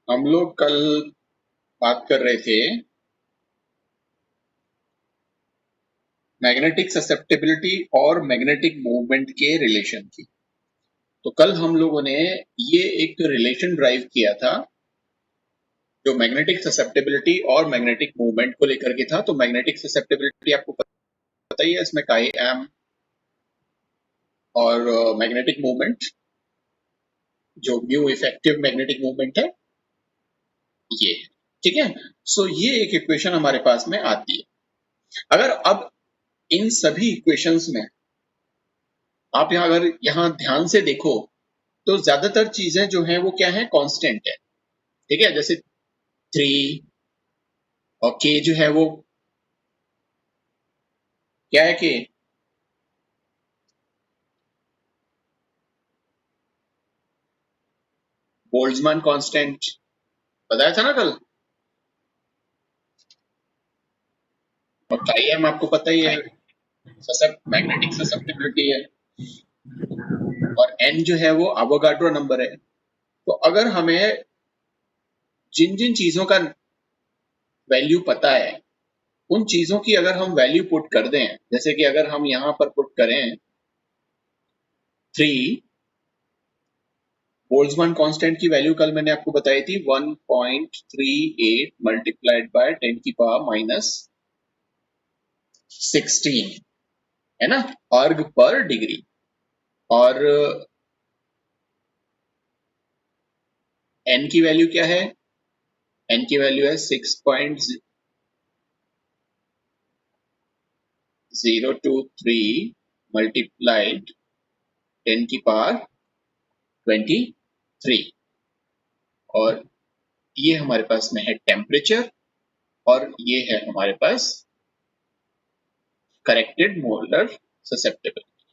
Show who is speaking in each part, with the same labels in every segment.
Speaker 1: हम लोग कल बात कर रहे थे मैग्नेटिक ससेप्टेबिलिटी और मैग्नेटिक मूवमेंट के रिलेशन की। तो कल हम लोगों ने ये एक रिलेशन ड्राइव किया था जो मैग्नेटिक ससेप्टेबिलिटी और मैग्नेटिक मूवमेंट को लेकर के था। तो मैग्नेटिक ससेप्टेबिलिटी आपको पता ही है, इसमें काई एम, और मैग्नेटिक मूवमेंट जो म्यू इफेक्टिव मैग्नेटिक मूवमेंट है ये, ठीक है। सो ये एक इक्वेशन हमारे पास में आती है। अगर अब इन सभी इक्वेशंस में आप अगर यहाँ ध्यान से देखो तो ज्यादातर चीजें जो है वो क्या है, कांस्टेंट है, ठीक है। जैसे 3 और के जो है वो क्या है, के बोल्ट्जमान कांस्टेंट बताया था ना कल। और काई एम आपको पता ही है, मैग्नेटिक ससेप्टिबिलिटी है, और एन जो है वो अवोगाड्रो नंबर है। तो अगर हमें जिन जिन चीजों का वैल्यू पता है उन चीजों की अगर हम वैल्यू पुट कर दें, जैसे कि अगर हम यहाँ पर पुट करें 3, बोल्ट्जमान कांस्टेंट की वैल्यू कल मैंने आपको बताई थी 1.38 मल्टीप्लाइड बाय 10 की पावर माइनस 16 है ना, अर्ग पर डिग्री। और एन की वैल्यू क्या है, एन की वैल्यू है 6.023 मल्टीप्लाइड 10 की पावर 23। और ये हमारे पास में है टेम्परेचर, और ये है हमारे पास करेक्टेड मोलर ससेप्टेबिलिटी।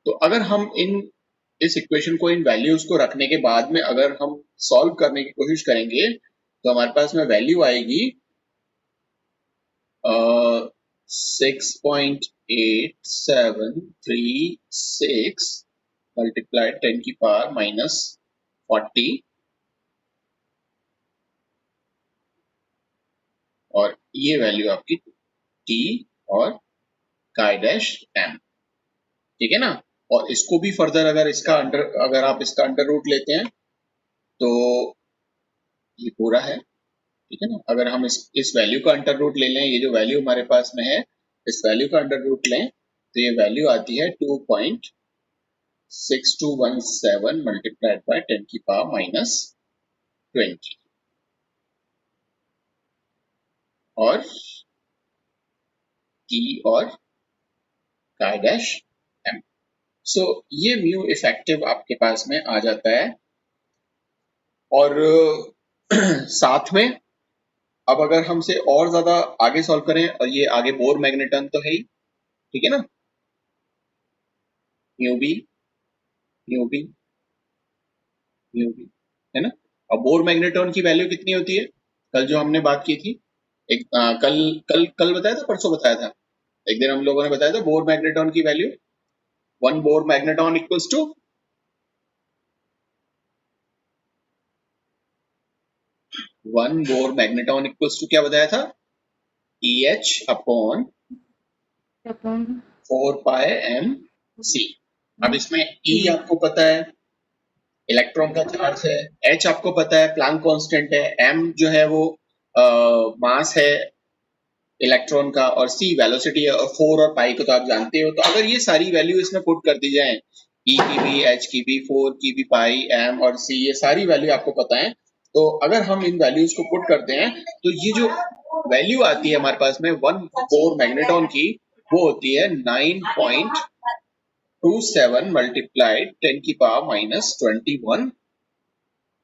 Speaker 1: तो अगर हम इस इक्वेशन को, इन वैल्यूज को रखने के बाद में अगर हम सॉल्व करने की कोशिश करेंगे तो हमारे पास में वैल्यू आएगी 6.8736 मल्टीप्लाइड 10 की पावर माइनस 40, और ये वैल्यू आपकी T और काई डैश एम, ठीक है ना। और इसको भी फर्दर अगर आप इसका अंडर रूट लेते हैं तो ये पूरा है, ठीक है ना। अगर हम इस वैल्यू का अंडर रूट ले लें, ये जो वैल्यू हमारे पास में है इस वैल्यू का अंडर रूट लें तो ये वैल्यू आती है 2.6217 मल्टीप्लाइड बाय 10 की पावर माइनस 20, और T और काई डैश एम। सो ये म्यू इफेक्टिव आपके पास में आ जाता है। और साथ में अब अगर हमसे और ज्यादा आगे सॉल्व करें, और ये आगे बोर मैग्नेटन तो है ही, ठीक है ना, mu B, mu B, mu B, है ना। अब बोर मैग्नेटॉन की वैल्यू कितनी होती है, कल जो हमने बात की थी, कल कल कल बताया था, परसों बताया था, एक दिन हम लोगों ने बताया था बोर मैग्नेटॉन की value, 1 Bohr magneton equals to 1 Bohr magneton equals to क्या बताया था, EH upon 4 pi m c. अब इसमें E आपको पता है इलेक्ट्रॉन का चार्ज है, H आपको पता है प्लैंक कांस्टेंट है, M जो है वो मास है इलेक्ट्रॉन का, और C वेलोसिटी है, और 4 और पाई को तो आप जानते हो। तो अगर ये सारी वैल्यू इसमें पुट कर दी जाए, E की भी, H की भी, 4 की भी, पाई, M और C, ये सारी वैल्यू आपको पता है। तो अगर हम इन वैल्यूज को पुट करते हैं तो ये जो वैल्यू आती है हमारे पास में 1 बोर मैग्नेटॉन की, वो होती है 9.27 मल्टीप्लाइड 10 की पावर माइनस 21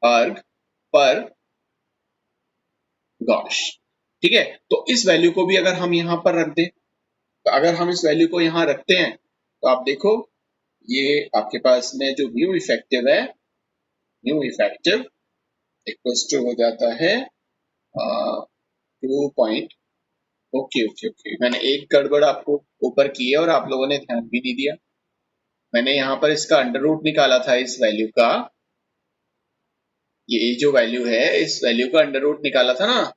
Speaker 1: अर्ग पर गॉश, ठीक है। तो इस वैल्यू को भी अगर हम यहाँ पर रख दें, तो अगर हम इस वैल्यू को यहाँ रखते हैं तो आप देखो ये आपके पास में जो म्यू इफेक्टिव है, म्यू इफेक्टिव इक्वल्स टू हो जाता है 2 पॉइंट, ओके ओके ओके, मैंने एक गड़बड़ आपको ऊपर की है और आप लोगों ने ध्यान भी नहीं दिया। मैंने यहाँ पर इसका अंडर रूट निकाला था इस वैल्यू का, ये जो वैल्यू है इस वैल्यू का अंडर रूट निकाला था ना,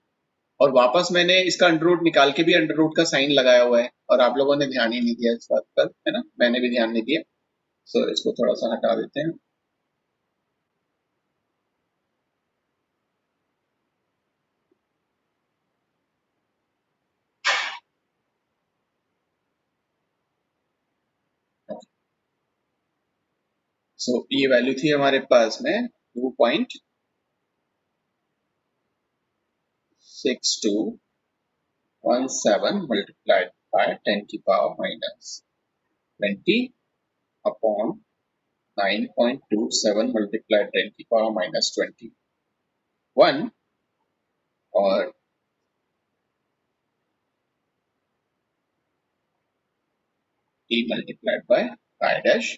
Speaker 1: और वापस मैंने इसका अंडर रूट निकाल के भी अंडर रूट का साइन लगाया हुआ है, और आप लोगों ने ध्यान ही नहीं दिया इस बात पर, है ना, मैंने भी ध्यान नहीं दिया। सो इसको थोड़ा सा हटा देते हैं। सो ये वैल्यू थी हमारे पास में 2.6217 मल्टीप्लाइड बाय 10 की पावर माइनस 20 अपॉन 9.27 मल्टीप्लाइड 10 की पावर माइनस 21 और t multiplied by pi dash.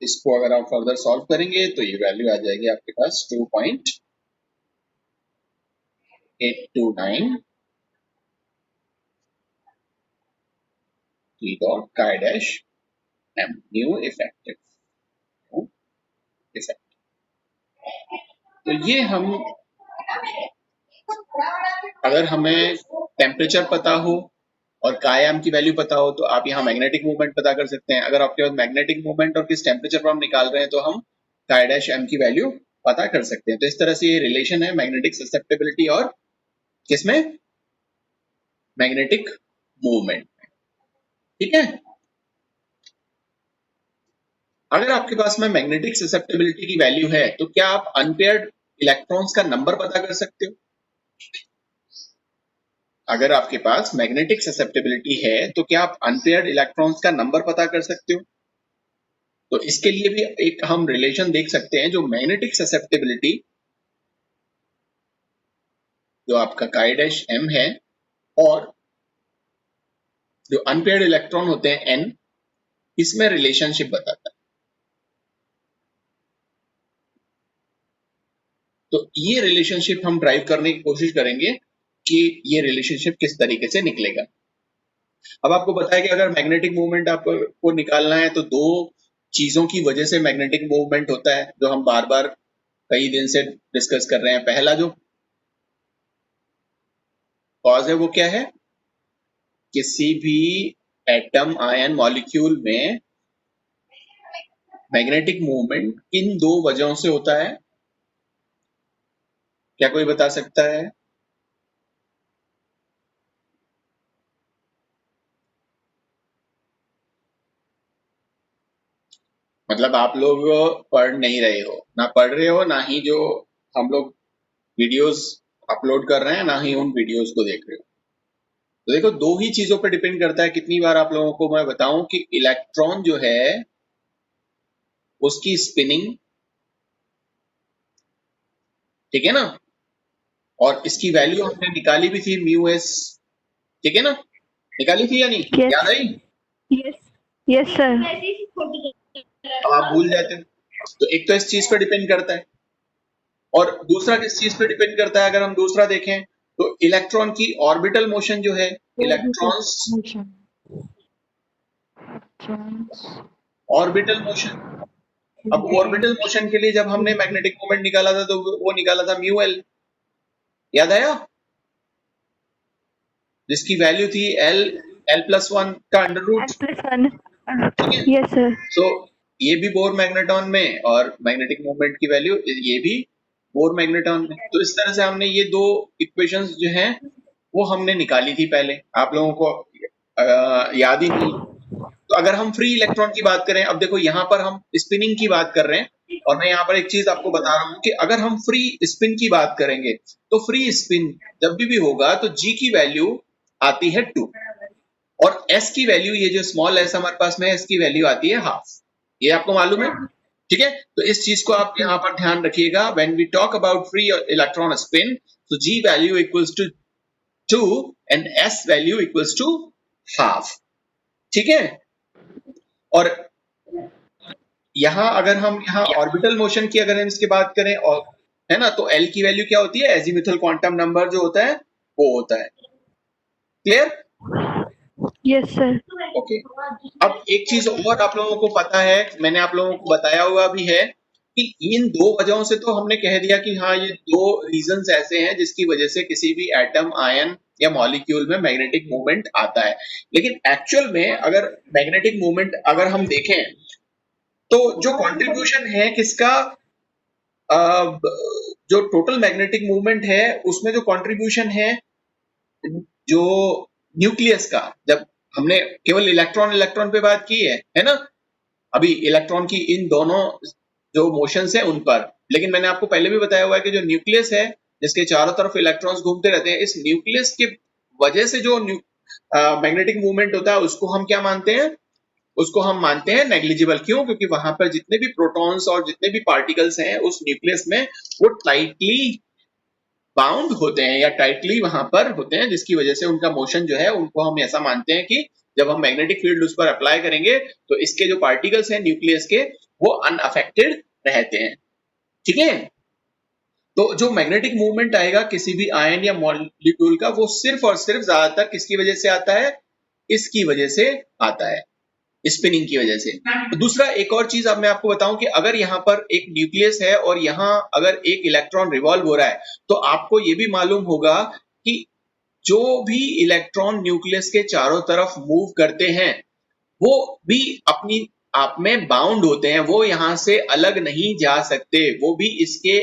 Speaker 1: इसको अगर आप फर्दर सॉल्व करेंगे तो ये वैल्यू आ जाएगी आपके पास 2.829 t dot pi dash m new effective effect. तो ये हम, अगर हमें टेम्परेचर पता हो और कायाम की वैल्यू पता हो तो आप यहाँ मैग्नेटिक मूवमेंट पता कर सकते हैं। अगर आपके पास मैग्नेटिक मूवमेंट और किस टेम्परेचर पर हम निकाल रहे हैं तो हम काई डैश एम की वैल्यू पता कर सकते हैं। तो इस तरह से ये रिलेशन है मैग्नेटिक ससेप्टेबिलिटी और किसमें, मैग्नेटिक मूवमेंट। ठीक है, अगर आपके पास में मैग्नेटिक ससेप्टेबिलिटी की वैल्यू है तो क्या आप अनपेयर्ड इलेक्ट्रॉन्स का नंबर पता कर सकते हो? अगर आपके पास मैग्नेटिक ससेप्टेबिलिटी है तो क्या आप अनपेयर्ड इलेक्ट्रॉन्स का नंबर पता कर सकते हो? तो इसके लिए भी एक हम रिलेशन देख सकते हैं, जो मैग्नेटिक ससेप्टेबिलिटी जो आपका काई डैश एम है और जो अनपेयर्ड इलेक्ट्रॉन होते हैं एन, इसमें रिलेशनशिप बताता है। तो ये रिलेशनशिप हम ड्राइव करने की कोशिश करेंगे कि ये रिलेशनशिप किस तरीके से निकलेगा। अब आपको पता है कि अगर मैग्नेटिक मूवमेंट आपको निकालना है तो दो चीजों की वजह से मैग्नेटिक मूवमेंट होता है, जो हम बार बार कई दिन से डिस्कस कर रहे हैं। पहला जो कॉज है वो क्या है, किसी भी एटम आयन मॉलिक्यूल में मैग्नेटिक मूवमेंट किन दो वजहों से होता है, क्या कोई बता सकता है? मतलब आप लोग पढ़ नहीं रहे हो, ना पढ़ रहे हो, ना ही जो हम लोग वीडियोस अपलोड कर रहे हैं, ना ही उन वीडियोस को देख रहे हो। तो देखो, दो ही चीजों पर डिपेंड करता है। कितनी बार आप लोगों को मैं बताऊं कि इलेक्ट्रॉन जो है उसकी स्पिनिंग, ठीक है ना, और इसकी वैल्यू हमने निकाली भी थी म्यू एस, ठीक है ना, निकाली थी या नहीं?
Speaker 2: Yes.
Speaker 1: याद आई?
Speaker 2: Yes. Yes, sir.
Speaker 1: अब आप भूल जाते हो। तो एक तो इस चीज पर डिपेंड करता है, और दूसरा किस चीज पर डिपेंड करता है? अगर हम दूसरा देखें तो इलेक्ट्रॉन की ऑर्बिटल मोशन जो है, इलेक्ट्रॉन्स ऑर्बिटल मोशन। अब ऑर्बिटल मोशन के लिए जब हमने मैग्नेटिक मोमेंट निकाला था तो वो निकाला था म्यू एल, याद आया, जिसकी वैल्यू थी एल एल प्लस वन का अंडर रूट। ठीक है,
Speaker 2: Yes, sir.
Speaker 1: सो ये भी बोर मैग्नेटॉन में, और मैग्नेटिक मोमेंट की वैल्यू ये भी बोर मैग्नेटॉन में। तो इस तरह से हमने ये दो इक्वेशंस जो हैं वो हमने निकाली थी पहले, आप लोगों को याद ही नहीं। तो अगर हम फ्री इलेक्ट्रॉन की बात करें, अब देखो यहाँ पर हम स्पिनिंग की बात कर रहे हैं, और मैं यहाँ पर एक चीज आपको बता रहा हूँ कि अगर हम फ्री स्पिन की बात करेंगे तो फ्री स्पिन जब भी होगा तो जी की वैल्यू आती है 2, और एस की वैल्यू, ये जो स्मॉल एस हमारे पास में है, इसकी वैल्यू आती है हाफ। ये आपको मालूम है? ठीक है, तो इस चीज को आप यहाँ पर ध्यान रखिएगा। When we talk about free electron spin, तो g value equals to 2 and S value equals to half. ठीक है, और यहाँ अगर हम यहाँ ऑर्बिटल मोशन की अगर हम इसके बात करें, और है ना, तो एल की वैल्यू क्या होती है, एजीमुथल क्वांटम नंबर जो होता है वो होता है। क्लियर?
Speaker 2: Yes, sir.
Speaker 1: ओके, अब एक चीज और आप लोगों को पता है, मैंने आप लोगों को बताया हुआ भी है कि इन दो वजहों से तो हमने कह दिया कि हाँ, ये दो रीजंस ऐसे हैं जिसकी वजह से किसी भी एटम, आयन या मॉलिक्यूल में मैग्नेटिक मूवमेंट आता है। लेकिन एक्चुअल में अगर मैग्नेटिक मूवमेंट अगर हम देखें तो जो कंट्रीब्यूशन है किसका, जो टोटल मैग्नेटिक मूवमेंट है उसमें जो कंट्रीब्यूशन है जो न्यूक्लियस का, जब हमने केवल इलेक्ट्रॉन इलेक्ट्रॉन पे बात की है ना, अभी इलेक्ट्रॉन की इन दोनों जो मोशंस है उन पर, लेकिन मैंने आपको पहले भी बताया हुआ है कि जो न्यूक्लियस है जिसके चारों तरफ इलेक्ट्रॉन्स घूमते रहते हैं, इस न्यूक्लियस के वजह से जो मैग्नेटिक मूवमेंट होता है उसको हम क्या मानते हैं, उसको हम मानते हैं नेग्लिजिबल। क्यों? क्योंकि वहां पर जितने भी प्रोटॉन्स और जितने भी पार्टिकल्स हैं उस न्यूक्लियस में वो टाइटली बाउंड होते हैं या टाइटली वहां पर होते हैं, जिसकी वजह से उनका मोशन जो है उनको हम ऐसा मानते हैं कि जब हम मैग्नेटिक फील्ड उस पर अप्लाई करेंगे तो इसके जो पार्टिकल्स हैं न्यूक्लियस के वो अनअफेक्टेड रहते हैं। ठीक है, तो जो मैग्नेटिक मूवमेंट आएगा किसी भी आयन या मॉलिक्यूल का वो सिर्फ और सिर्फ ज्यादातर किसकी वजह से आता है, इसकी वजह से आता है, स्पिनिंग की वजह से। तो दूसरा एक और चीज अब मैं आपको बताऊं कि अगर यहाँ पर एक न्यूक्लियस है और यहाँ अगर एक इलेक्ट्रॉन रिवॉल्व हो रहा है तो आपको ये भी मालूम होगा कि जो भी इलेक्ट्रॉन न्यूक्लियस के चारों तरफ मूव करते हैं वो भी अपनी आप में बाउंड होते हैं, वो यहाँ से अलग नहीं जा सकते, वो भी इसके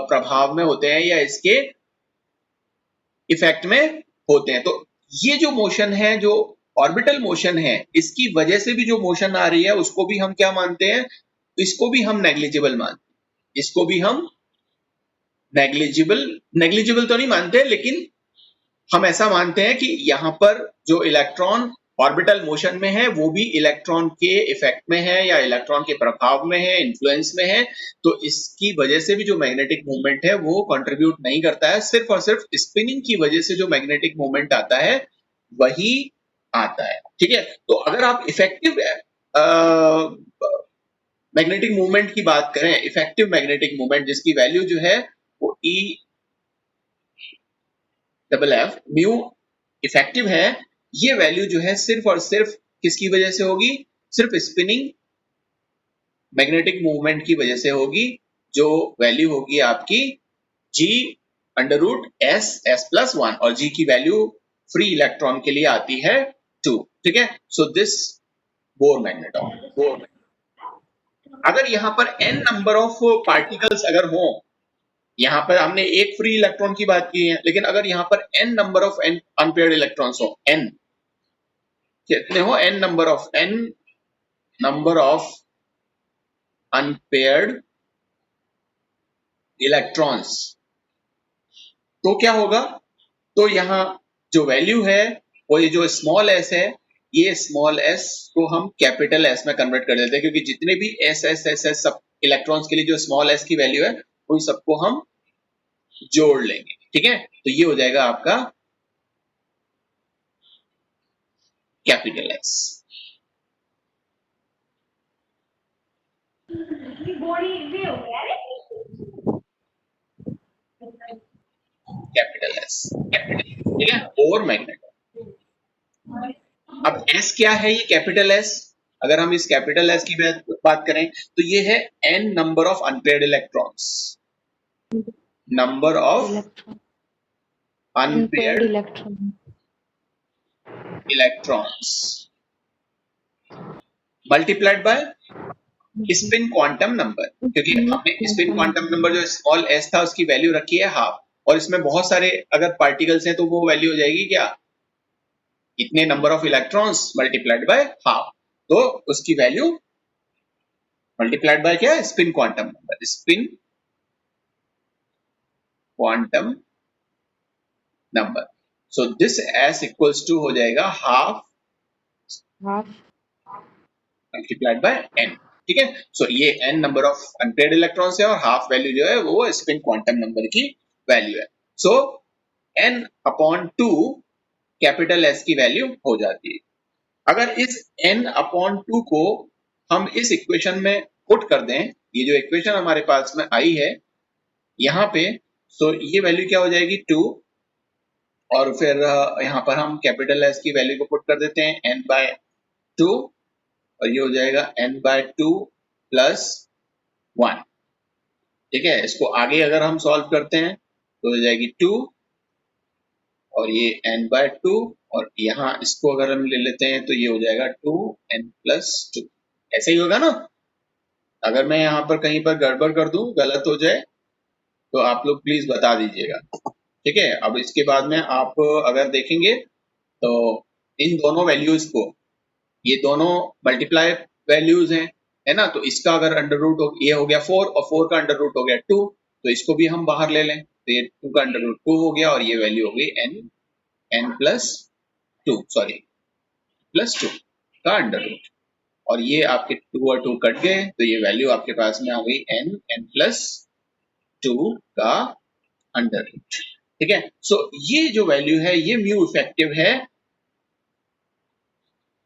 Speaker 1: प्रभाव में होते हैं या इसके इफेक्ट में होते हैं। तो ये जो मोशन है, जो ऑर्बिटल मोशन है, इसकी वजह से भी जो मोशन आ रही है उसको भी हम क्या मानते हैं, इसको भी हम नेग्लिजिबल मानते हैं, इसको भी हम नेग्लिजिबल तो नहीं मानते, लेकिन हम ऐसा मानते हैं कि यहाँ पर जो इलेक्ट्रॉन ऑर्बिटल मोशन में है वो भी इलेक्ट्रॉन के इफेक्ट में है या इलेक्ट्रॉन के प्रभाव में है, इन्फ्लुएंस में है। तो इसकी वजह से भी जो मैग्नेटिक मूवमेंट है वो कंट्रीब्यूट नहीं करता है, सिर्फ और सिर्फ स्पिनिंग की वजह से जो मैग्नेटिक मूवमेंट आता है वही आता है। ठीक है, तो अगर आप इफेक्टिव मैग्नेटिक मूवमेंट की बात करें, इफेक्टिव मैग्नेटिक मूवमेंट जिसकी वैल्यू जो है वो E double F mu effective है, ये वैल्यू जो है सिर्फ और सिर्फ किसकी वजह से होगी, सिर्फ स्पिनिंग मैग्नेटिक मूवमेंट की वजह से होगी, जो वैल्यू होगी आपकी g under root S plus one, और g की वैल्यू फ्री इलेक्ट्रॉन के लिए आती है 2। ठीक है, सो दिस बोर मैग्नेटॉन। अगर यहाँ पर n नंबर ऑफ पार्टिकल्स अगर हो, यहाँ पर हमने एक फ्री इलेक्ट्रॉन की बात की है, लेकिन अगर यहाँ पर n number of unpaired electrons हो, n कितने हो, n number of unpaired electrons, तो क्या होगा, तो यहाँ जो वैल्यू है वो ये जो स्मॉल s है, ये स्मॉल s को हम कैपिटल S में कन्वर्ट कर देते हैं, क्योंकि जितने भी s सब इलेक्ट्रॉन्स के लिए जो स्मॉल s की वैल्यू है उन सबको हम जोड़ लेंगे। ठीक है, तो ये हो जाएगा आपका कैपिटल S। कैपिटल S, ठीक है, और मैग्नेट। अब S क्या है, ये कैपिटल S, अगर हम इस कैपिटल S की बात करें तो ये है n number of unpaired electrons, number of unpaired electrons multiplied bye spin quantum number, क्योंकि हमने स्पिन क्वांटम नंबर जो स्मॉल s था उसकी वैल्यू रखी है हाफ, और इसमें बहुत सारे अगर पार्टिकल्स हैं तो वो वैल्यू हो जाएगी क्या, इतने number of electrons multiplied by half, तो उसकी वैल्यू मल्टीप्लाइड बाय क्या है, spin quantum number, spin quantum number. So this s equals to हो जाएगा हाफ मल्टीप्लाइड बाय n। ठीक है, सो ये n number of unpaired electrons है और हाफ वैल्यू जो है वो स्पिन क्वांटम नंबर की वैल्यू है। सो n अपॉन 2 कैपिटल S की वैल्यू हो जाती है। अगर इस n अपॉन 2 को हम इस इक्वेशन में पुट कर दें, ये जो इक्वेशन हमारे पास में आई है यहाँ पे, सो ये वैल्यू क्या हो जाएगी 2, और फिर यहाँ पर हम कैपिटल S की वैल्यू को पुट कर देते हैं n/2, और ये हो जाएगा n/2 प्लस 1। ठीक है, इसको आगे अगर हम सॉल्व करते हैं तो हो जाएगी 2 और ये n/2 और यहाँ इसको अगर हम ले लेते हैं तो ये हो जाएगा 2n+2। ऐसे ही होगा ना। अगर मैं यहाँ पर कहीं पर गड़बड़ कर दूं, गलत हो जाए तो आप लोग प्लीज बता दीजिएगा। ठीक है, अब इसके बाद में आप अगर देखेंगे तो इन दोनों वैल्यूज को, ये दोनों मल्टीप्लाई वैल्यूज हैं, है ना। तो इसका अगर अंडर रूट ये हो गया 4 और 4 का अंडर रूट हो गया 2, तो इसको भी हम बाहर ले लें तो ये 2 का अंडर रूट 2 हो गया और ये वैल्यू हो गई n+2, सॉरी +2 का अंडर रूट। और ये आपके 2 और 2 कट गए तो ये वैल्यू आपके पास में आ गई n+2 का अंडर रूट। ठीक है, सो ये जो वैल्यू है ये म्यू इफेक्टिव है।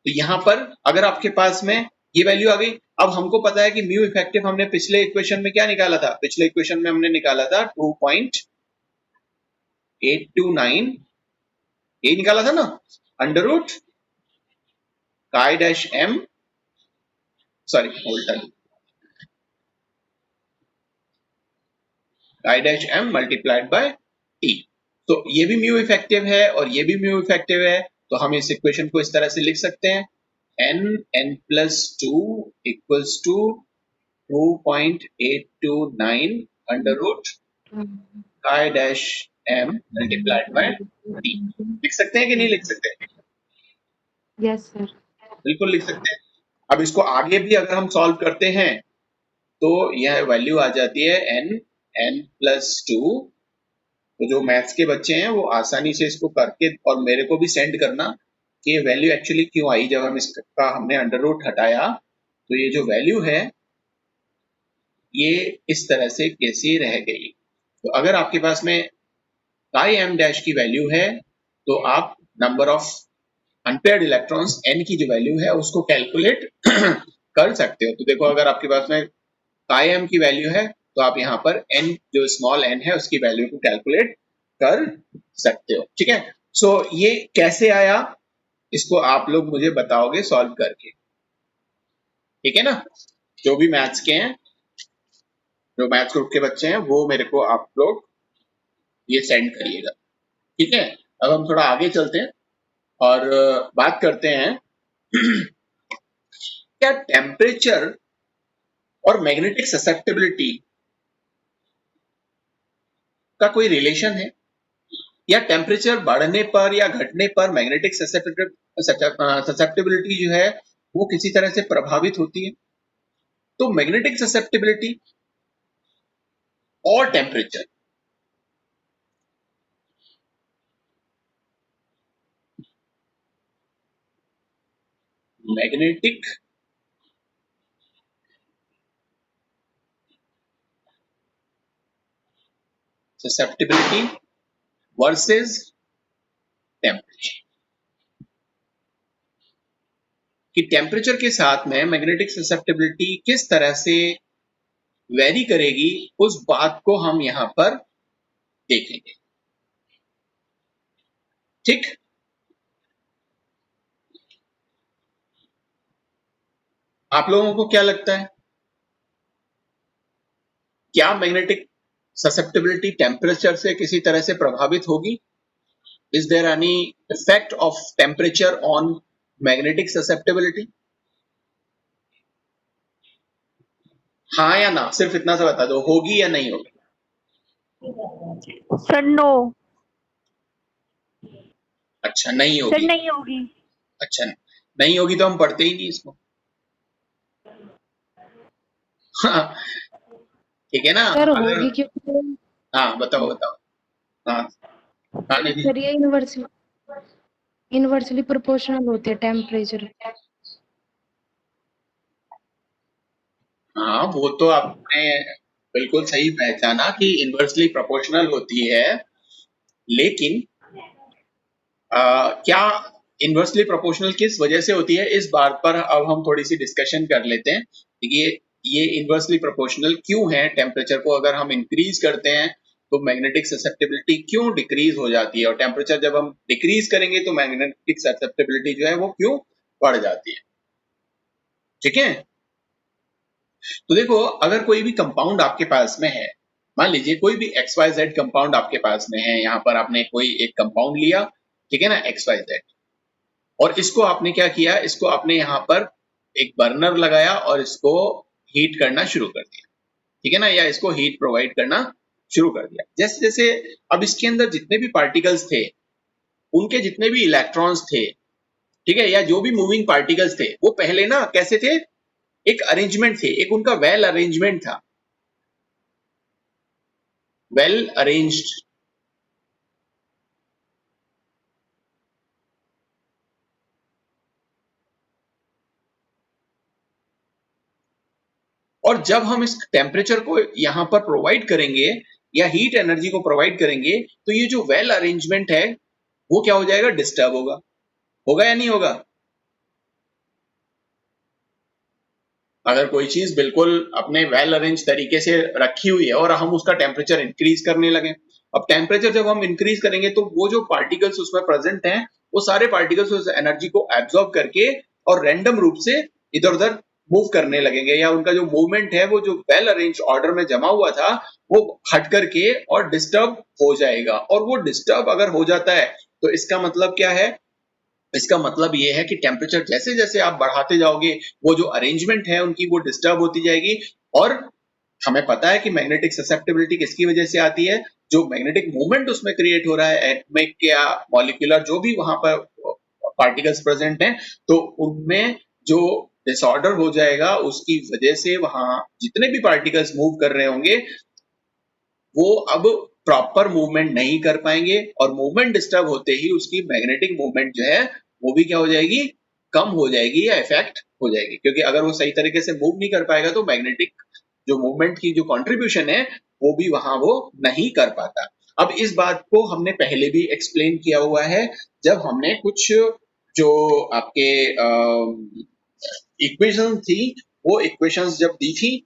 Speaker 1: तो यहां पर अगर आपके पास में ये वैल्यू आ गई, अब हमको पता है कि म्यू इफेक्टिव हमने पिछले इक्वेशन में क्या निकाला था, पिछले इक्वेशन में हमने निकाला था 2.829, ये निकाला था ना, under root chi dash M, sorry hold, chi dash M multiplied by T. तो ये भी म्यू इफेक्टिव है और ये भी म्यू इफेक्टिव है, तो हम इस इक्वेशन को इस तरह से लिख सकते हैं n+2 equals to 2.829 under root chi dash M multiplied by T. लिख सकते हैं कि नहीं लिख सकते?
Speaker 3: Yes sir.
Speaker 1: बिल्कुल लिख सकते हैं। अब इसको आगे भी अगर हम सॉल्व करते हैं तो यह वैल्यू आ जाती है n+2। तो जो मैथ्स के बच्चे हैं वो आसानी से इसको करके और मेरे को भी सेंड करना कि ये वैल्यू एक्चुअली क्यों आई। जब हम इसका हमने अंडर रूट हटाया तो ये जो वैल्यू है ये इस तरह से कैसे रह गई। तो अगर आपके पास में काई एम डैश की वैल्यू है तो आप number of unpaired electrons n की जो वैल्यू है उसको कैलकुलेट कर सकते हो। तो देखो अगर आपके पास में काई एम की वैल्यू है तो आप यहाँ पर n जो स्मॉल n है उसकी वैल्यू को कैलकुलेट कर सकते हो। ठीक है, सो ये कैसे आया इसको आप लोग मुझे बताओगे सॉल्व करके। ठीक है ना, जो भी मैथ्स के हैं, जो मैथ्स ग्रुप के बच्चे हैं वो मेरे को आप लोग ये सेंड करिएगा। ठीक है, अब हम थोड़ा आगे चलते हैं और बात करते हैं क्या टेम्परेचर और मैग्नेटिक ससेप्टिबिलिटी का कोई रिलेशन है, या टेम्परेचर बढ़ने पर या घटने पर मैग्नेटिक ससेप्टिबिलिटी जो है वो किसी तरह से प्रभावित होती है। तो मैग्नेटिक ससेप्टिबिलिटी और temperature, magnetic susceptibility versus temperature, कि टेम्परेचर के साथ में मैग्नेटिक ससेप्टिबिलिटी किस तरह से वेरी करेगी, उस बात को हम यहां पर देखेंगे। ठीक, आप लोगों को क्या लगता है, क्या मैग्नेटिक ससेप्टिबिलिटी टेम्परेचर से किसी तरह से प्रभावित होगी? Is there any effect of temperature on magnetic susceptibility? हाँ या ना, सिर्फ इतना सा बता दो, होगी या नहीं होगी?
Speaker 2: Sir no.
Speaker 1: अच्छा नहीं
Speaker 2: सर
Speaker 1: होगी।
Speaker 2: नहीं होगी।
Speaker 1: अच्छा नहीं होगी तो हम पढ़ते ही नहीं इसको। हाँ, ठीक है ना।
Speaker 3: सर
Speaker 1: अगर
Speaker 3: होगी क्योंकि
Speaker 1: हाँ बताओ बताओ। हाँ हाँ निधि।
Speaker 3: सर ये इनवर्सली प्रोपोर्शनल होती है टेम्परेचर।
Speaker 1: हाँ वो तो आपने बिल्कुल सही पहचाना कि इनवर्सली प्रोपोर्शनल होती है, लेकिन क्या इनवर्सली प्रोपोर्शनल किस वजह से होती है, इस बात पर अब हम थोड़ी सी डिस्कशन कर लेते हैं। ये इनवर्सली प्रोपोर्शनल क्यों है, टेम्परेचर को अगर हम इंक्रीज करते हैं तो मैग्नेटिक ससेप्टिबिलिटी क्यों डिक्रीज हो जाती है, और टेम्परेचर जब हम डिक्रीज करेंगे तो मैग्नेटिक ससेप्टिबिलिटी जो है वो क्यों बढ़ जाती है। ठीक है, तो देखो, अगर कोई भी कंपाउंड आपके पास में है, मान लीजिए कोई भी XYZ कंपाउंड आपके पास में है, यहाँ पर आपने कोई एक कंपाउंड लिया, ठीक है ना, XYZ, और इसको आपने क्या किया, इसको आपने यहाँ पर एक बर्नर लगाया और इसको हीट करना शुरू कर दिया, ठीक है ना, या इसको हीट प्रोवाइड करना शुरू कर दिया। जैसे जैसे अब इसके अंदर जितने भी पार्टिकल्स थे, उनके जितने भी इलेक्ट्रॉन्स थे, ठीक है, या जो भी मूविंग पार्टिकल्स थे, वो पहले ना कैसे थे, एक अरेंजमेंट थे, एक उनका वेल अरेंजमेंट था, वेल अरेंज्ड। और जब हम इस टेम्परेचर को यहाँ पर प्रोवाइड करेंगे या हीट एनर्जी को प्रोवाइड करेंगे, तो ये जो वेल अरेंजमेंट है वो क्या हो जाएगा, डिस्टर्ब होगा। होगा या नहीं होगा? अगर कोई चीज बिल्कुल अपने वेल अरेंज तरीके से रखी हुई है और हम उसका टेम्परेचर इंक्रीज करने लगे, अब टेम्परेचर जब हम इंक्रीज करेंगे तो वो जो पार्टिकल्स उसमें प्रेजेंट हैं, वो सारे पार्टिकल्स उस एनर्जी को एब्जॉर्ब करके और रैंडम रूप से इधर उधर मूव करने लगेंगे, या उनका जो मूवमेंट है वो जो वेल अरेंज ऑर्डर में जमा हुआ था वो हट करके और डिस्टर्ब हो जाएगा। और वो डिस्टर्ब अगर हो जाता है तो इसका मतलब क्या है, इसका मतलब ये है कि टेम्परेचर जैसे जैसे आप बढ़ाते जाओगे, वो जो अरेंजमेंट है उनकी वो डिस्टर्ब होती जाएगी। और हमें पता है कि मैग्नेटिक ससेप्टेबिलिटी किसकी वजह से आती है, जो मैग्नेटिक मूवमेंट उसमें क्रिएट हो रहा है, एटॉमिक या मॉलिक्यूलर जो भी वहां पर पार्टिकल्स प्रेजेंट हैं, तो उनमें जो डिसऑर्डर हो जाएगा उसकी वजह से वहां जितने भी पार्टिकल्स मूव कर रहे होंगे वो अब प्रॉपर मूवमेंट नहीं कर पाएंगे, और मूवमेंट डिस्टर्ब होते ही उसकी मैग्नेटिक मूवमेंट जो है वो भी क्या हो जाएगी, कम हो जाएगी या इफेक्ट हो जाएगी। क्योंकि अगर वो सही तरीके से मूव नहीं कर पाएगा तो मैग्नेटिक जो मूवमेंट की जो कंट्रीब्यूशन है वो भी वहां वो नहीं कर पाता। अब इस बात को हमने पहले भी एक्सप्लेन किया हुआ है, जब हमने कुछ जो आपके इक्वेशन थी, वो इक्वेशंस जब दी थी,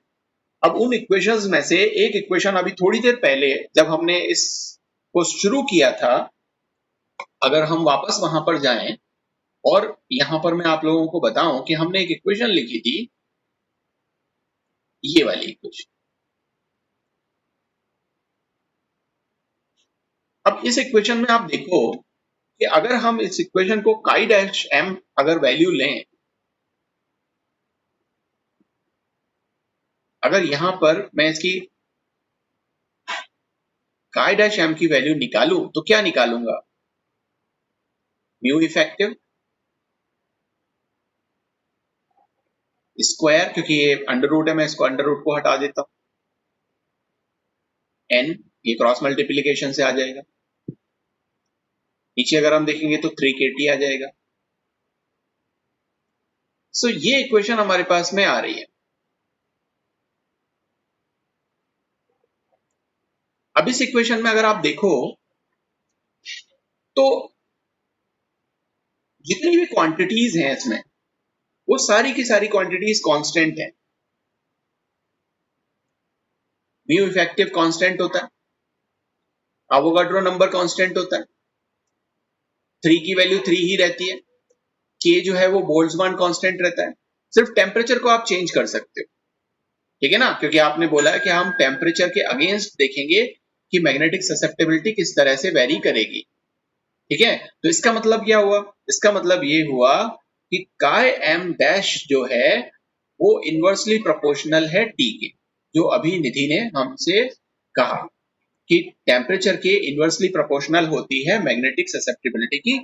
Speaker 1: अब उन इक्वेशंस में से एक इक्वेशन अभी थोड़ी देर पहले जब हमने इसको शुरू किया था, अगर हम वापस वहां पर जाएं और यहां पर मैं आप लोगों को बताऊं कि हमने एक इक्वेशन लिखी थी, ये वाली इक्वेशन। अब इस इक्वेशन में आप देखो कि अगर हम इस इक्वेशन को काई डैश एम अगर वैल्यू लें, अगर यहां पर मैं इसकी काई डैश एम की वैल्यू निकालूं तो क्या निकालूंगा, म्यू इफेक्टिव स्क्वायर, क्योंकि ये अंडर रूट है, मैं इसको अंडर रूट को हटा देता हूं, एन ये क्रॉस मल्टीप्लीकेशन से आ जाएगा, नीचे अगर हम देखेंगे तो 3kT आ जाएगा। सो ये इक्वेशन हमारे पास में आ रही है। अब इस इक्वेशन में अगर आप देखो तो जितनी भी क्वांटिटीज हैं इसमें, वो सारी की सारी क्वांटिटीज कांस्टेंट हैं। म्यू इफेक्टिव कांस्टेंट होता है, एवोगाड्रो नंबर कांस्टेंट होता है, 3 की वैल्यू 3 ही रहती है, के जो है वो बोल्ट्जमान कांस्टेंट रहता है, सिर्फ टेम्परेचर को आप चेंज कर सकते हो, ठीक है ना, क्योंकि आपने बोला है कि हम टेम्परेचर के अगेंस्ट देखेंगे कि मैग्नेटिक ससेप्टेबिलिटी किस तरह से वेरी करेगी, ठीक है। तो इसका मतलब क्या हुआ, इसका मतलब ये हुआ कि काय एम डैश जो है वो इनवर्सली प्रोपोर्शनल है टी के, जो अभी निधि ने हमसे कहा कि टेम्परेचर के इनवर्सली प्रोपोर्शनल होती है मैग्नेटिक ससेप्टेबिलिटी की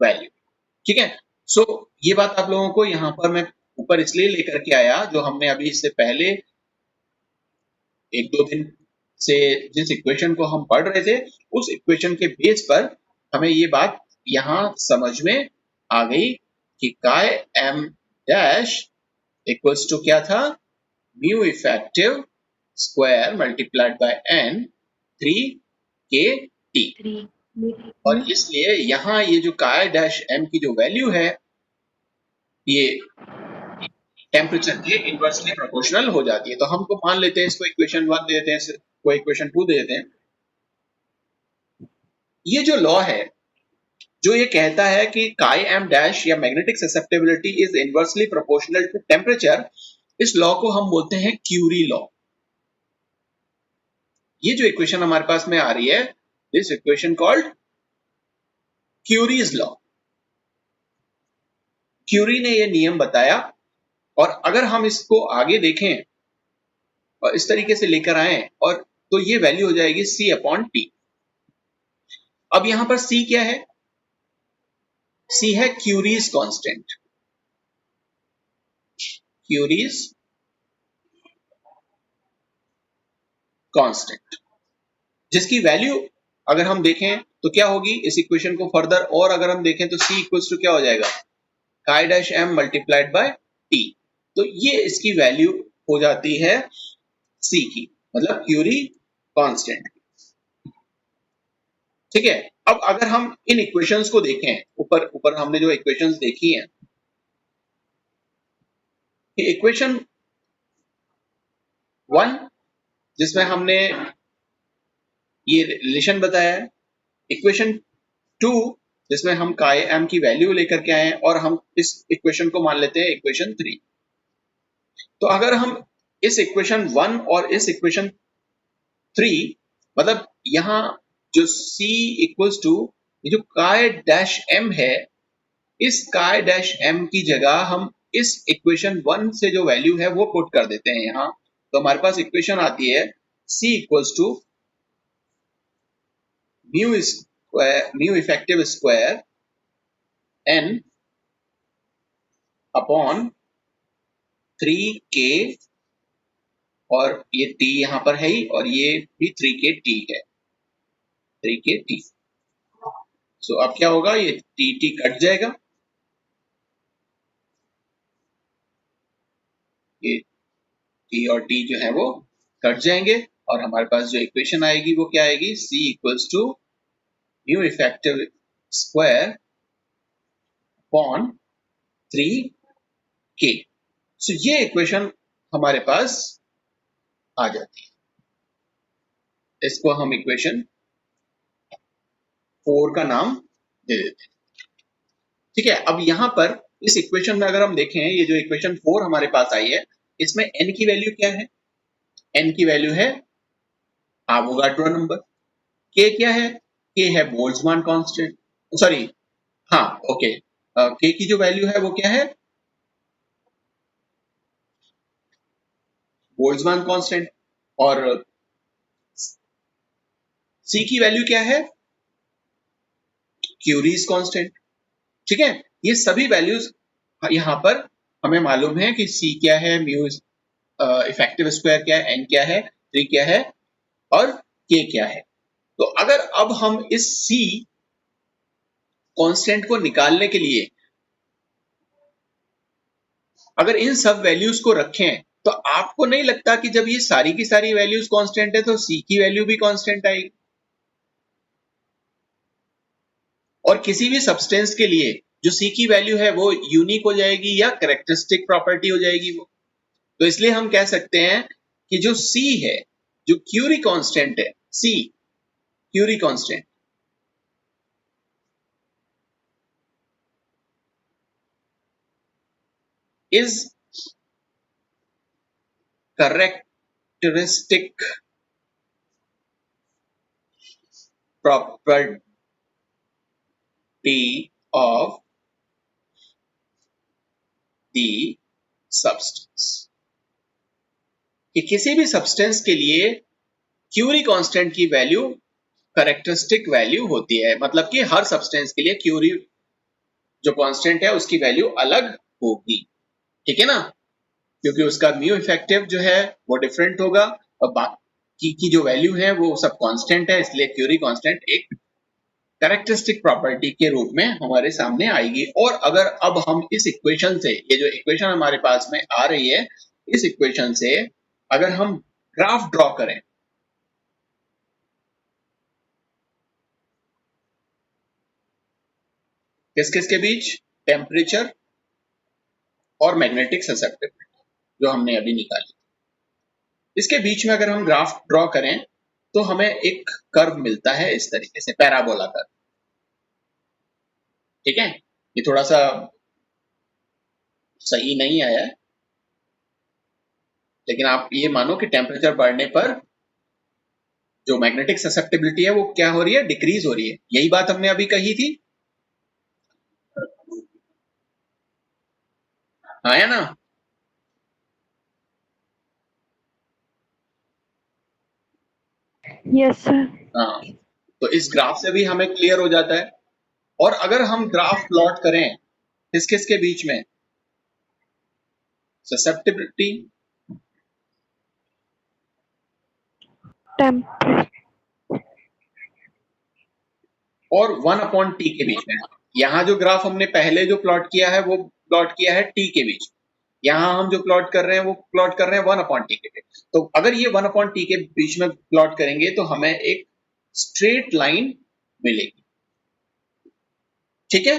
Speaker 1: वैल्यू, ठीक है। सो ये बात आप लोगों को यहाँ पर मैं ऊपर इसलिए लेकर के आया, जो हमने अभी इससे पहले एक दो दिन से जिस इक्वेशन को हम पढ़ रहे थे, उस इक्वेशन के बेस पर हमें ये बात यहाँ समझ में आ गई कि काय एम डैश इक्वल्स टू क्या था, mu effective square multiplied by N 3kT।
Speaker 3: 3
Speaker 1: और इसलिए यहाँ ये जो काय डैश एम की जो वैल्यू है ये टेम्परेचर के इनवर्सली प्रोपोर्शनल हो जाती है। तो हमको मान लेते हैं, इसको इक्वेशन 1 दे देते हैं, इसको इक्वेशन 2 दे देते हैं। ये जो लॉ है जो ये कहता है कि काई एम डैश या magnetic susceptibility is inversely proportional to temperature, इस लॉ को हम बोलते हैं क्यूरी लॉ। ये जो इक्वेशन हमारे पास में आ रही है, this equation called Curie's law. Curie ने ये नियम बताया, और अगर हम इसको आगे देखें और इस तरीके से लेकर आए, और तो ये वैल्यू हो जाएगी C अपॉन T। अब यहां पर C क्या है? C है क्यूरीज कांस्टेंट। क्यूरीज कांस्टेंट, जिसकी वैल्यू अगर हम देखें तो क्या होगी इस इक्वेशन को फर्दर, और अगर हम देखें तो C इक्वल्स टू क्या हो जाएगा? काई dash m multiplied by T। तो ये इसकी वैल्यू हो जाती है C की, मतलब क्यूरी कांस्टेंट। ठीक है। अब अगर हम इन इक्वेशंस को देखें, ऊपर ऊपर हमने जो इक्वेशंस देखी हैं, इक्वेशन 1 जिसमें हमने ये रिलेशन बताया है, इक्वेशन 2 जिसमें हम काई एम की वैल्यू लेकर के आए हैं, और हम इस इक्वेशन को मान लेते हैं इक्वेशन 3। तो अगर हम इस इक्वेशन 1 और इस इक्वेशन 3, मतलब यहां जो C इक्वल्स टू ये जो काई डैश एम है, इस काई डैश एम की जगह हम इस इक्वेशन 1 से जो वैल्यू है वो पुट कर देते हैं यहां। तो हमारे पास इक्वेशन आती है C equals to mu effective square n upon 3k, और ये t यहां पर है ही, और ये भी 3k t है, 3k t। सो अब क्या होगा, ये t कट जाएगा, ये t और t जो है वो कट जाएंगे, और हमारे पास जो इक्वेशन आएगी वो क्या आएगी? C equals to mu effective square upon 3k। So ये इक्वेशन हमारे पास आ जाती है। इसको हम इक्वेशन 4 का नाम दे देते हैं। ठीक है। अब यहां पर इस इक्वेशन में अगर हम देखें, ये जो इक्वेशन 4 हमारे पास आई है, इसमें n की वैल्यू क्या है? n की वैल्यू है एवोगाड्रो नंबर। k क्या है? k है बोल्ट्जमान कांस्टेंट, सॉरी, हाँ ओके, k की जो वैल्यू है वो क्या है? Boltzmann constant. और c की वैल्यू क्या है? Curie's constant. ठीक है। ये सभी वैल्यूज यहां पर हमें मालूम है कि c क्या है, म्यू इफेक्टिव स्क्वायर क्या है, n क्या है, 3 क्या है, और k क्या है। तो अगर अब हम इस c कांस्टेंट को निकालने के लिए अगर इन सब वैल्यूज को रखें, तो आपको नहीं लगता कि जब ये सारी की सारी वैल्यूज कांस्टेंट है तो c की वैल्यू भी कांस्टेंट आएगी? और किसी भी सब्सटेंस के लिए जो C की वैल्यू है वो यूनिक हो जाएगी या कैरेक्टरिस्टिक प्रॉपर्टी हो जाएगी वो। तो इसलिए हम कह सकते हैं कि जो C है, जो क्यूरी कांस्टेंट है, C Curie constant is characteristic property of the substance। कि किसी भी सब्सटेंस के लिए क्यूरी कांस्टेंट की वैल्यू कैरेक्टरिस्टिक वैल्यू होती है, मतलब कि हर सब्सटेंस के लिए क्यूरी जो कांस्टेंट है उसकी वैल्यू अलग होगी। ठीक है ना, क्योंकि उसका म्यू इफेक्टिव जो है वो डिफरेंट होगा, और बाकी की जो वैल्यू है वो सब कांस्टेंट है, इसलिए क्यूरी कांस्टेंट एक कैरेक्टरिस्टिक प्रॉपर्टी के रूप में हमारे सामने आएगी। और अगर अब हम इस इक्वेशन से, ये जो इक्वेशन हमारे पास में आ रही है, इस इक्वेशन से अगर हम ग्राफ ड्रॉ करें, किस किस के बीच? टेम्परेचर और मैग्नेटिक ससेप्टिबिलिटी जो हमने अभी निकाली, इसके बीच में अगर हम ग्राफ ड्रॉ करें तो हमें एक कर्व मिलता है इस तरीके से, पैराबोला कर्व। ठीक है। ये थोड़ा सा सही नहीं आया है, लेकिन आप ये मानो कि टेम्परेचर बढ़ने पर जो मैग्नेटिक ससेप्टिबिलिटी है वो क्या हो रही है, डिक्रीज हो रही है। यही बात हमने अभी कही थी, आया ना?
Speaker 2: Yes, sir.
Speaker 1: हाँ, तो इस ग्राफ से भी हमें क्लियर हो जाता है। और अगर हम ग्राफ प्लॉट करें किस किस के बीच में, ससेप्टिबिलिटी
Speaker 2: Temperature.
Speaker 1: और 1/t के बीच में। यहाँ जो ग्राफ हमने पहले जो प्लॉट किया है वो प्लॉट किया है t के बीच। यहाँ हम जो प्लॉट कर रहे हैं वो प्लॉट कर रहे हैं 1/t के बीच। तो अगर ये 1/t के बीच में प्लॉट करेंगे तो हमें एक स्ट्रेट लाइन मिलेगी। ठीक है,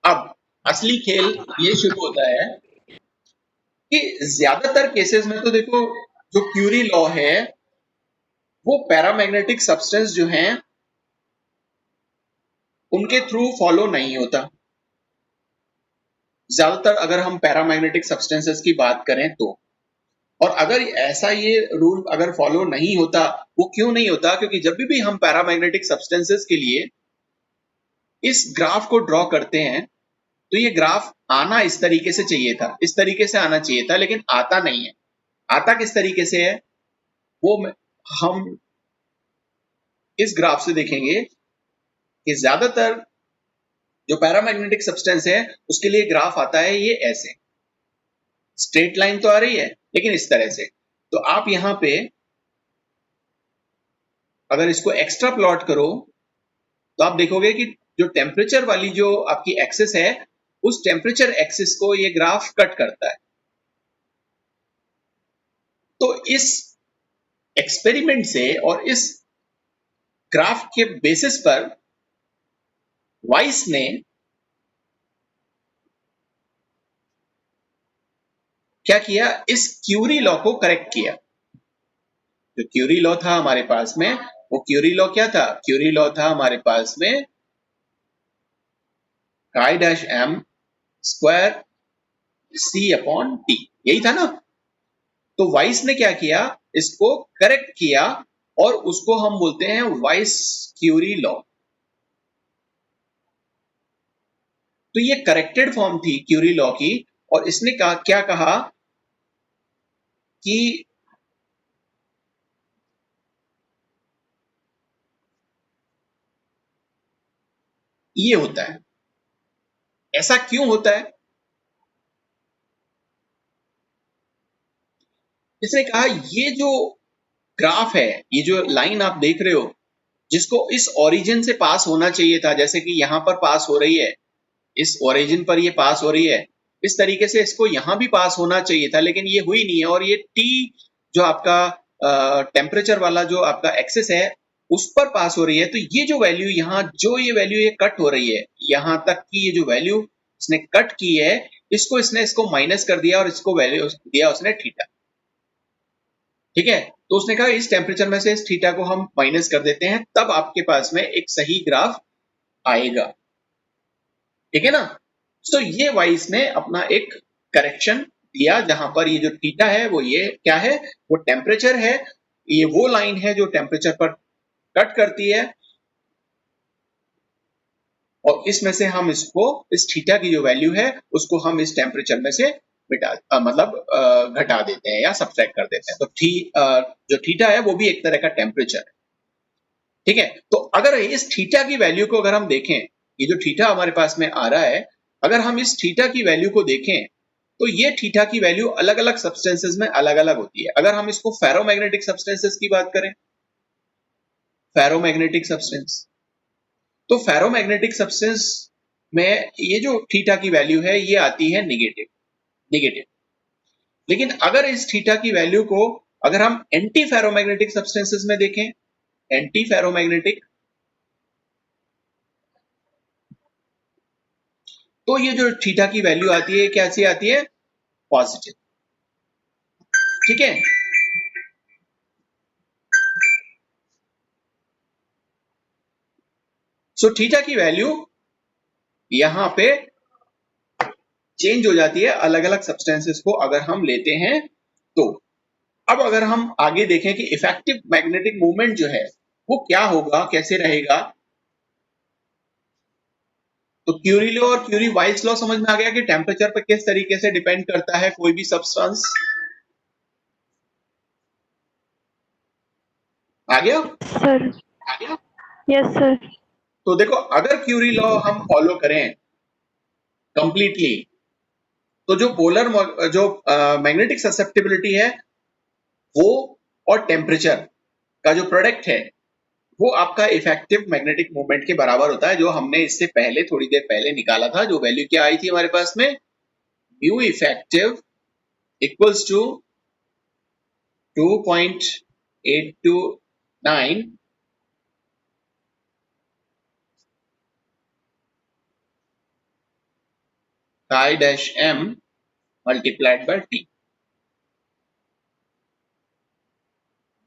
Speaker 1: अब असली खेल ये शुरू होता है कि ज्यादातर केसेस में तो देखो जो क्यूरी लॉ है वो पैरामैग्नेटिक सब्सटेंस जो हैं उनके थ्रू फॉलो नहीं होता। ज्यादातर अगर हम पैरामैग्नेटिक सब्सटेंसेस की बात करें तो, और अगर ऐसा ये रूल अगर फॉलो नहीं होता, वो क्यों नहीं होता? क्योंकि जब भी हम पैरामैग्नेटिक सब्सटेंसेस के लिए इस ग्राफ को ड्रॉ करते हैं तो ये ग्राफ आना इस तरीके से चाहिए था, इस तरीके से आना चाहिए था, लेकिन आता नहीं है। आता किस तरीके से है वो हम इस ग्राफ से देखेंगे कि ज्यादातर जो पैरामैग्नेटिक सब्सटेंस है उसके लिए ग्राफ आता है ये ऐसे, स्ट्रेट लाइन तो आ रही है लेकिन इस तरह से। तो आप यहां पे अगर इसको एक्स्ट्रा प्लॉट करो तो आप देखोगे कि जो टेम्परेचर वाली जो आपकी एक्सिस है उस टेम्परेचर एक्सिस को ये ग्राफ कट करता है। तो इस एक्सपेरिमेंट से और इस ग्राफ के बेसिस पर वाइस ने क्या किया, इस क्यूरी लॉ को करेक्ट किया। जो क्यूरी लॉ था हमारे पास में, वो क्यूरी लॉ क्या था? क्यूरी लॉ था हमारे पास में काई डैश एम स्क्वायर सी अपॉन टी, यही था ना? तो वाइस ने क्या किया, इसको करेक्ट किया और उसको हम बोलते हैं वाइस क्यूरी लॉ। तो ये करेक्टेड फॉर्म थी क्यूरी लॉ की, और इसने क्या कहा कि ये होता है। ऐसा क्यों होता है? इसने कहा ये जो ग्राफ है, ये जो लाइन आप देख रहे हो, जिसको इस ओरिजिन से पास होना चाहिए था, जैसे कि यहां पर पास हो रही है, इस ओरिजिन पर ये पास हो रही है, इस तरीके से इसको यहां भी पास होना चाहिए था, लेकिन ये हुई नहीं है। और ये टी जो आपका टेम्परेचर वाला जो आपका एक्सेस है उस पर पास हो रही है। तो ये जो वैल्यू यहाँ, जो ये वैल्यू ये कट हो रही है, यहां तक की ये जो वैल्यू इसने कट की है, इसने इसको माइनस कर दिया और इसको वैल्यू दिया उसने थीटा। ठीक है, तो उसने कहा इस टेम्परेचर में से इस थीटा को हम माइनस कर देते हैं, तब आपके पास में एक सही ग्राफ आएगा। ठीक है ना? तो ये वाइस ने अपना एक करेक्शन दिया, जहां पर ये जो थीटा है वो ये क्या है, वो टेम्परेचर है। ये वो लाइन है जो टेम्परेचर पर कट करती है, और इसमें से हम इसको, इस थीटा की जो वैल्यू है उसको हम इस टेम्परेचर में से घटा देते हैं या सब्ट्रैक्ट कर देते हैं। तो जो थीटा है वो भी एक तरह का टेम्परेचर है। ठीक है, तो अगर इस थीटा की वैल्यू को अगर हम देखें, ये जो थीटा हमारे पास में आ रहा है, अगर हम इस थीटा की वैल्यू को देखें तो ये थीटा की वैल्यू अलग अलग सब्सटेंसेस में अलग अलग होती है। अगर हम इसको फेरोमैग्नेटिक सब्सटेंसेस की बात करें, फेरोमैग्नेटिक सब्सटेंस, तो फेरोमैग्नेटिक सब्सटेंस में ये जो थीटा की वैल्यू है ये आती है निगेटिव निगेटिव। लेकिन अगर इस थीटा की वैल्यू को अगर हम एंटी फेरोमैग्नेटिक सब्सटेंसेस में देखें, एंटी फेरोमैग्नेटिक, तो ये जो थीटा की वैल्यू आती है कैसी आती है? पॉजिटिव। ठीक है, सो थीटा की वैल्यू यहां पे चेंज हो जाती है अलग अलग सब्सटेंसेस को अगर हम लेते हैं तो। अब अगर हम आगे देखें कि इफेक्टिव मैग्नेटिक मूवमेंट जो है वो क्या होगा, कैसे रहेगा, तो क्यूरी लॉ और क्यूरी वाइस लॉ समझ में आ गया कि टेम्परेचर पर किस तरीके से डिपेंड करता है कोई भी सब्सटेंस। आ गया?
Speaker 2: सर। Yes sir.
Speaker 1: तो देखो, अगर क्यूरी लॉ हम फॉलो करें कंप्लीटली, तो जो पोलर जो मैग्नेटिक ससेप्टिबिलिटी है वो और टेम्परेचर का जो प्रोडक्ट है वो आपका इफेक्टिव मैग्नेटिक मूवमेंट के बराबर होता है, जो हमने इससे पहले थोड़ी देर पहले निकाला था। जो वैल्यू क्या आई थी हमारे पास में, mu effective equals to 2.829 chi dash m multiplied by t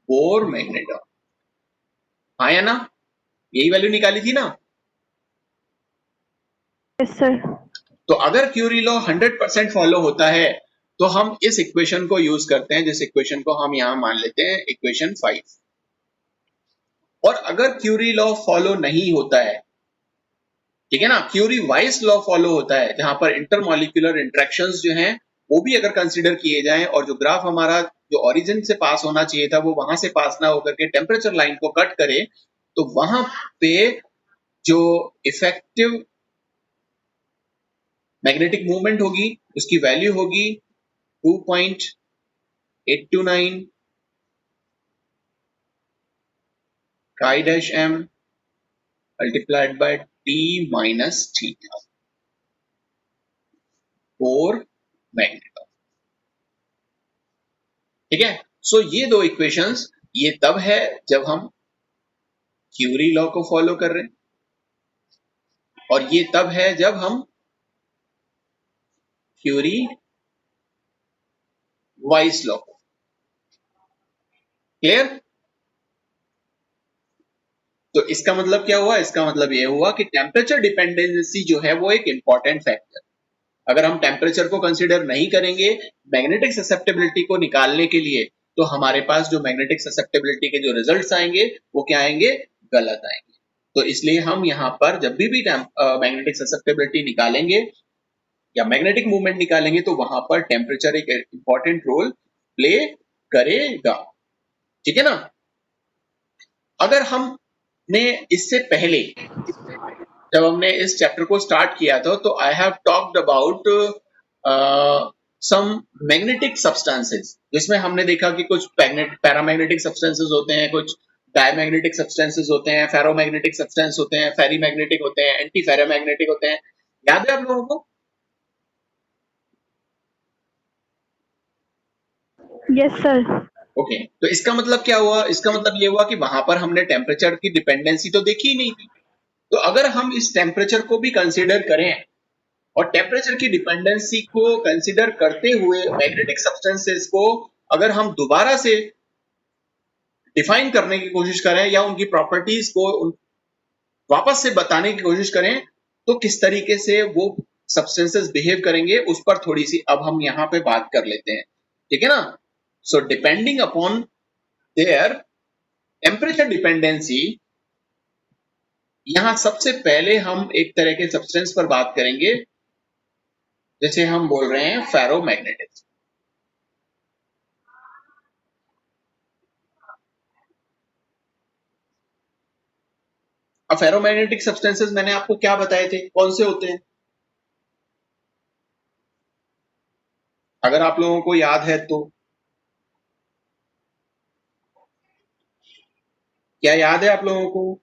Speaker 1: Bohr magneton. हाँ या ना, यही वैल्यू निकाली थी ना।
Speaker 2: Yes sir.
Speaker 1: तो अगर क्यूरी लॉ 100% फॉलो होता है तो हम इस इक्वेशन को यूज करते हैं, जिस इक्वेशन को हम यहां मान लेते हैं इक्वेशन 5। और अगर क्यूरी लॉ फॉलो नहीं होता है, ठीक है ना, क्यूरी वाइस लॉ फॉलो होता है जहां पर इंटरमॉलिक्यूलर इंटरेक्शंस जो हैं वो भी अगर कंसीडर किए जाएं और जो ग्राफ हमारा जो ओरिजिन से पास होना चाहिए था वो वहां से पास ना होकर के टेम्परेचर लाइन को कट करे, तो वहां पे जो इफेक्टिव मैग्नेटिक मूवमेंट होगी उसकी वैल्यू होगी 2.829 chi dash m multiplied by t minus theta for magneton. ठीक है, सो ये दो इक्वेशंस ये तब है जब हम क्यूरी लॉ को फॉलो कर रहे हैं, और ये तब है जब हम क्यूरी वाइस लॉ को। क्लियर? तो इसका मतलब क्या हुआ, इसका मतलब ये हुआ कि टेम्परेचर डिपेंडेंसी जो है वो एक इंपॉर्टेंट फैक्टर। अगर हम टेम्परेचर को कंसीडर नहीं करेंगे मैग्नेटिक ससेप्टेबिलिटी को निकालने के लिए, तो हमारे पास जो मैग्नेटिक ससेप्टेबिलिटी के जो रिजल्ट्स आएंगे वो क्या आएंगे, गलत आएंगे। तो इसलिए हम यहाँ पर जब भी मैग्नेटिक ससेप्टेबिलिटी निकालेंगे या मैग्नेटिक मूवमेंट निकालेंगे तो वहां पर टेम्परेचर एक इंपॉर्टेंट रोल प्ले करेगा। ठीक है ना। अगर हमने इससे पहले जब हमने इस चैप्टर को स्टार्ट किया था तो I have talked about some magnetic substances, जिसमें हमने देखा कि कुछ पैरामैग्नेटिक सब्सटेंसेस होते हैं, कुछ डायमैग्नेटिक सब्सटेंसेस होते हैं, फेरोमैग्नेटिक सब्सटेंस होते हैं, फेरीमैग्नेटिक होते हैं, एंटी फेरोमैग्नेटिक होते हैं। याद है आप लोगों को?
Speaker 2: Yes sir.
Speaker 1: ओके, तो इसका मतलब क्या हुआ, इसका मतलब ये हुआ कि वहां पर हमने टेम्परेचर की डिपेंडेंसी तो देखी ही नहीं थी। तो अगर हम इस टेम्परेचर को भी कंसीडर करें और टेम्परेचर की डिपेंडेंसी को कंसीडर करते हुए मैग्नेटिक सब्सटेंसेस को अगर हम दोबारा से डिफाइन करने की कोशिश करें या उनकी प्रॉपर्टीज को वापस से बताने की कोशिश करें, तो किस तरीके से वो सब्सटेंसेस बिहेव करेंगे उस पर थोड़ी सी अब हम यहाँ पे बात कर लेते हैं। ठीक है ना। So depending upon their temperature dependency, यहां सबसे पहले हम एक तरह के सब्सटेंस पर बात करेंगे जैसे हम बोल रहे हैं फेरोमैग्नेटिज्म। अब फेरोमैग्नेटिक सब्सटेंसेस मैंने आपको क्या बताए थे, कौन से होते हैं? अगर आप लोगों को याद है तो क्या याद है आप लोगों को?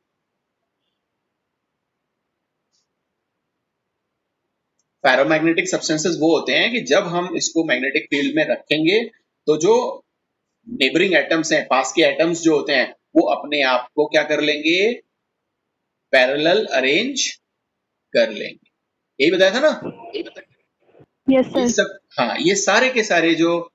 Speaker 1: फेरोमैग्नेटिक सब्सटेंसेस वो होते हैं कि जब हम इसको मैग्नेटिक फील्ड में रखेंगे तो जो नेबरिंग एटम्स हैं, पास के एटम्स जो होते हैं, वो अपने आप को क्या कर लेंगे, पैरेलल अरेंज कर लेंगे। यही बताया था ना।
Speaker 2: यस
Speaker 1: ये
Speaker 2: सर।
Speaker 1: सब, हाँ, ये सारे के सारे जो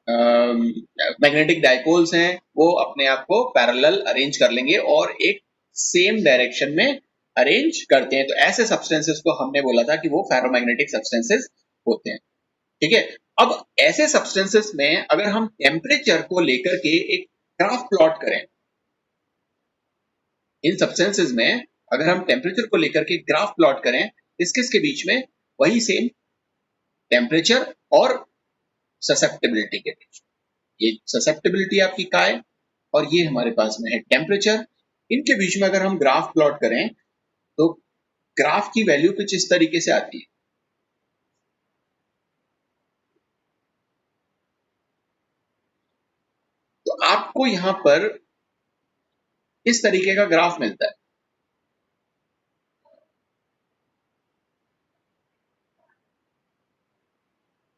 Speaker 1: मैग्नेटिक डायपोल्स हैं वो अपने आप को पैरेलल अरेंज कर लेंगे और एक सेम डायरेक्शन में अरेंज करते हैं। तो ऐसे सब्सटेंसेस को हमने बोला था कि वो फेरोमैग्नेटिक सब्सटेंसेस होते हैं। ठीक है, अब ऐसे सब्सटेंसेस में अगर हम टेम्परेचर को लेकर के एक ग्राफ प्लॉट करें, इन सब्सटेंसेस में अगर हम टेम्परेचर को लेकर के ग्राफ प्लॉट करें, किसके बीच में, वही सेम टेम्परेचर और ससेप्टेबिलिटी के बीच। ये ससेप्टेबिलिटी आपकी का है और ये हमारे पास में है टेम्परेचर। इनके बीच में अगर हम ग्राफ प्लॉट करें तो ग्राफ की वैल्यू कुछ इस तरीके से आती है। तो आपको यहां पर इस तरीके का ग्राफ मिलता है।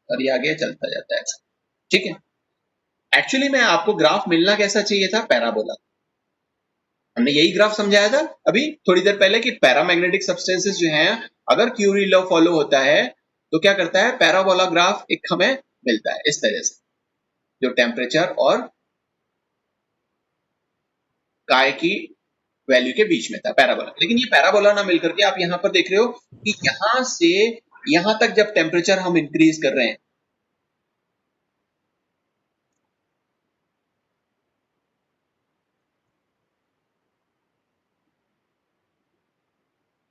Speaker 1: और ये आगे चलता जाता है। ठीक है, एक्चुअली में आपको ग्राफ मिलना कैसा चाहिए था, पैराबोला। हमने यही ग्राफ समझाया था अभी थोड़ी देर पहले कि पैरामैग्नेटिक सब्सटेंसेस जो हैं, अगर क्यूरी लॉ फॉलो होता है तो क्या करता है, पैराबोला ग्राफ एक हमें मिलता है इस तरह से, जो टेम्परेचर और काय की वैल्यू के बीच में था, पैराबोला। लेकिन ये पैराबोला ना मिलकर के आप यहां पर देख रहे हो कि यहां से यहां तक जब टेम्परेचर हम इंक्रीज कर रहे हैं,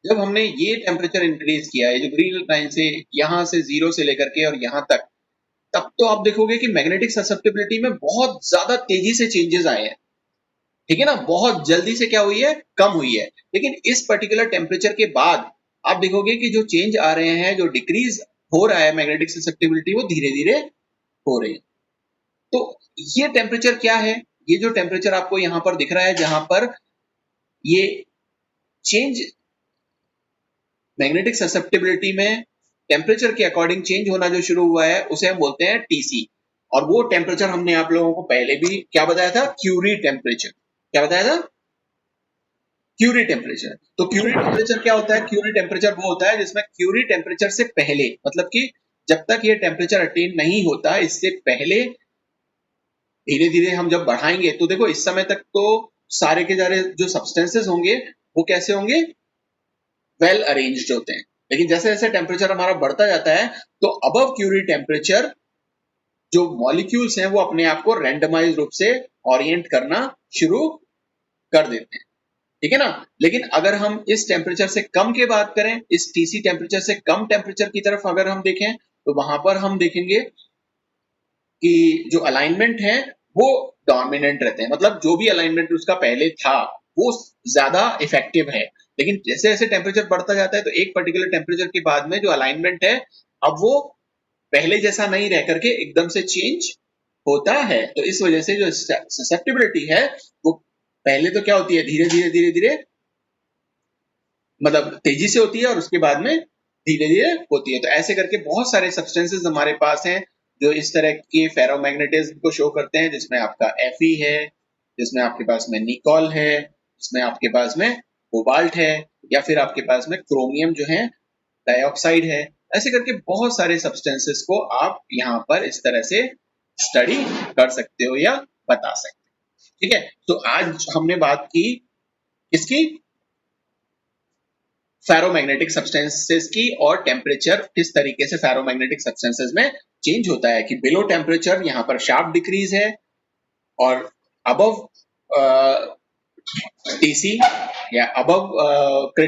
Speaker 1: जब हमने ये टेम्परेचर इंक्रीज किया है, जो ग्रीन लाइन से यहां से 0 से लेकर के और यहां तक, तब तो आप देखोगे कि मैग्नेटिक ससेप्टिबिलिटी में बहुत ज्यादा तेजी से चेंजेस आए हैं। ठीक है ना, बहुत जल्दी से क्या हुई है, कम हुई है। लेकिन इस पर्टिकुलर टेम्परेचर के बाद आप देखोगे कि जो चेंज आ रहे हैं, जो डिक्रीज हो रहा है मैग्नेटिक ससेप्टिबिलिटी, वो धीरे धीरे हो रही है। तो ये टेम्परेचर क्या है, ये जो टेम्परेचर आपको यहां पर दिख रहा है, जहां पर ये चेंज मैग्नेटिक ससेप्टिबिलिटी में टेम्परेचर के अकॉर्डिंग चेंज होना जो शुरू हुआ है, उसे हम बोलते हैं टीसी। और वो टेम्परेचर हमने आप लोगों को पहले भी क्या बताया था, क्यूरी टेम्परेचर। क्या बताया था, क्यूरी टेम्परेचर। तो क्यूरी टेम्परेचर क्या होता है, क्यूरी टेम्परेचर वो होता है जिसमें क्यूरी टेम्परेचर से पहले, मतलब कि जब तक ये टेम्परेचर अटेन नहीं होता, इससे पहले धीरे धीरे हम जब बढ़ाएंगे, तो देखो इस समय तक तो सारे के सारे जो सब्सटेंसेस होंगे वो कैसे होंगे, वेल अरेंज्ड होते हैं। लेकिन जैसे जैसे टेम्परेचर हमारा बढ़ता जाता है, तो अबव क्यूरी टेम्परेचर जो मॉलिक्यूल्स हैं वो अपने आप को रैंडमाइज रूप से ओरिएंट करना शुरू कर देते हैं। ठीक है ना। लेकिन अगर हम इस टेम्परेचर से कम की बात करें, इस टीसी टेम्परेचर से कम टेम्परेचर की तरफ अगर हम देखें, तो वहां पर हम देखेंगे कि जो अलाइनमेंट है वो डोमिनेंट रहते हैं। मतलब जो भी अलाइनमेंट उसका पहले था वो ज्यादा इफेक्टिव है। लेकिन जैसे जैसे टेम्परेचर बढ़ता जाता है, तो एक पर्टिकुलर टेम्परेचर के बाद में जो अलाइनमेंट है, अब वो पहले जैसा नहीं रह करके एकदम से चेंज होता है। तो इस वजह से जो ससेप्टिबिलिटी है वो पहले तो क्या होती है, धीरे धीरे धीरे धीरे, मतलब तेजी से होती है, और उसके बाद में धीरे धीरे होती है। तो ऐसे करके बहुत सारे सब्सटेंसेस हमारे पास हैं जो इस तरह के फेरोमैग्नेटिज्म को शो करते हैं, जिसमें आपका Fe है, जिसमें आपके पास में निकोल है, जिसमें आपके पास में कोबाल्ट है, या फिर आपके पास में क्रोमियम जो है डाइऑक्साइड है। ऐसे करके बहुत सारे सब्सटेंसेस को आप यहाँ पर इस तरह से स्टडी कर सकते हो या बता सकते हो। ठीक है, तो आज हमने बात की इसकी, फेरोमैग्नेटिक सब्सटेंसेस की, और टेम्परेचर किस तरीके से फेरोमैग्नेटिक सब्सटेंसेस में चेंज होता है। कि बिलो टेम्परेचर यहाँ पर शार्प डिक्रीज है, और अबव टीसी या अबव